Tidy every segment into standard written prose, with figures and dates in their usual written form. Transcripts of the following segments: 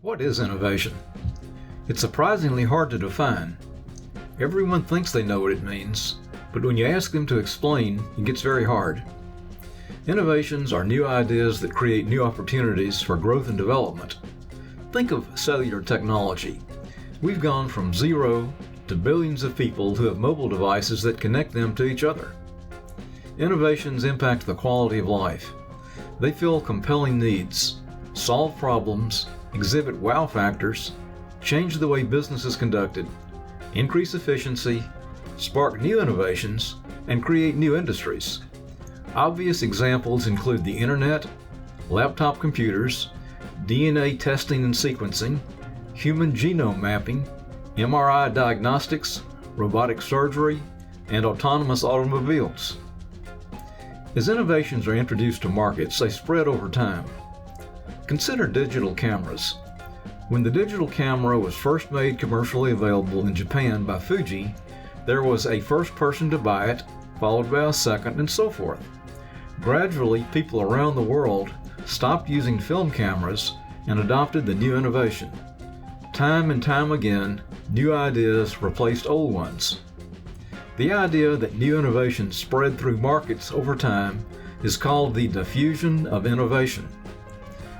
What is innovation? It's surprisingly hard to define. Everyone thinks they know what it means, but when you ask them to explain, it gets very hard. Innovations are new ideas that create new opportunities for growth and development. Think of cellular technology. We've gone from zero to billions of people who have mobile devices that connect them to each other. Innovations impact the quality of life. They fill compelling needs, solve problems, exhibit wow factors, change the way business is conducted, increase efficiency, spark new innovations, and create new industries. Obvious examples include the internet, laptop computers, DNA testing and sequencing, human genome mapping, MRI diagnostics, robotic surgery, and autonomous automobiles. As innovations are introduced to markets, they spread over time. Consider digital cameras. When the digital camera was first made commercially available in Japan by Fuji, there was a first person to buy it, followed by a second, and so forth. Gradually, people around the world stopped using film cameras and adopted the new innovation. Time and time again, new ideas replaced old ones. The idea that new innovations spread through markets over time is called the diffusion of innovation.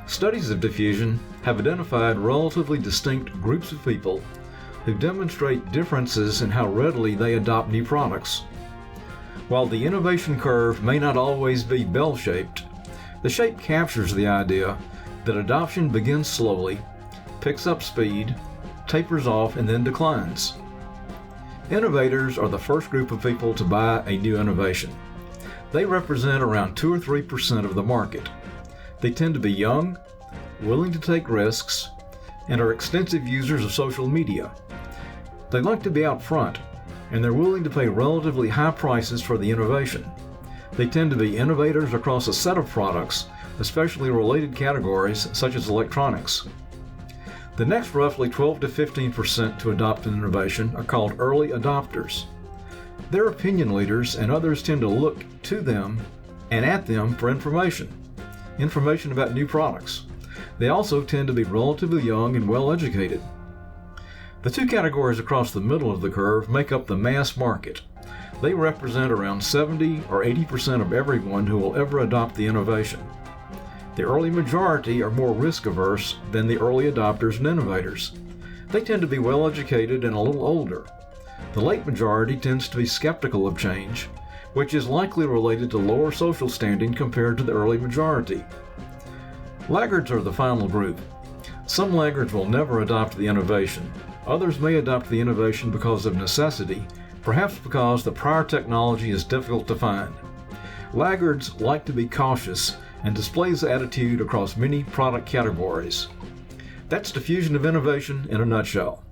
Studies of diffusion have identified relatively distinct groups of people who demonstrate differences in how readily they adopt new products. While the innovation curve may not always be bell-shaped, the shape captures the idea that adoption begins slowly, picks up speed, tapers off, and then declines. Innovators are the first group of people to buy a new innovation. They represent around 2 or 3% of the market. They tend to be young, willing to take risks, and are extensive users of social media. They like to be out front, and they're willing to pay relatively high prices for the innovation. They tend to be innovators across a set of products, especially related categories such as electronics. The next roughly 12 to 15% to adopt an innovation are called early adopters. They're opinion leaders, and others tend to look to them and at them for information about new products. They also tend to be relatively young and well-educated. The two categories across the middle of the curve make up the mass market. They represent around 70 or 80% of everyone who will ever adopt the innovation. The early majority are more risk-averse than the early adopters and innovators. They tend to be well-educated and a little older. The late majority tends to be skeptical of change, which is likely related to lower social standing compared to the early majority. Laggards are the final group. Some laggards will never adopt the innovation. Others may adopt the innovation because of necessity, perhaps because the prior technology is difficult to find. Laggards like to be cautious and displays attitude across many product categories. That's diffusion of innovation in a nutshell.